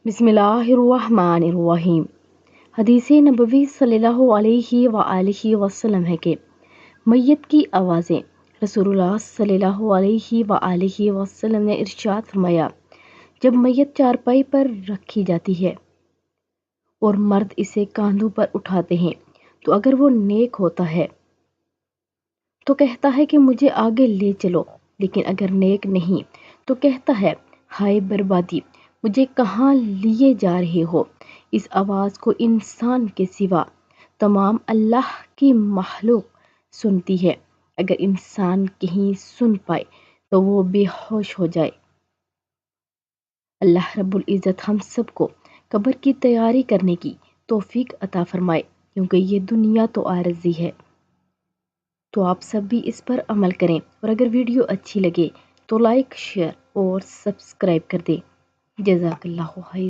بسم اللہ الرحمن الرحیم۔ حدیث نبوی صلی اللہ علیہ وآلہ وسلم ہے کہ میت کی آوازیں۔ رسول اللہ صلی اللہ علیہ وآلہ وسلم نے ارشاد فرمایا، جب میت چارپائی پر رکھی جاتی ہے اور مرد اسے کاندھوں پر اٹھاتے ہیں تو اگر وہ نیک ہوتا ہے تو کہتا ہے کہ مجھے آگے لے چلو، لیکن اگر نیک نہیں تو کہتا ہے ہائے بربادی، مجھے کہاں لیے جا رہے ہو۔ اس آواز کو انسان کے سوا تمام اللہ کی مخلوق سنتی ہے۔ اگر انسان کہیں سن پائے تو وہ بے ہوش ہو جائے۔ اللہ رب العزت ہم سب کو قبر کی تیاری کرنے کی توفیق عطا فرمائے، کیونکہ یہ دنیا تو عارضی ہے۔ تو آپ سب بھی اس پر عمل کریں، اور اگر ویڈیو اچھی لگے تو لائک، شیئر اور سبسکرائب کر دیں۔ جزاک اللہ خیر۔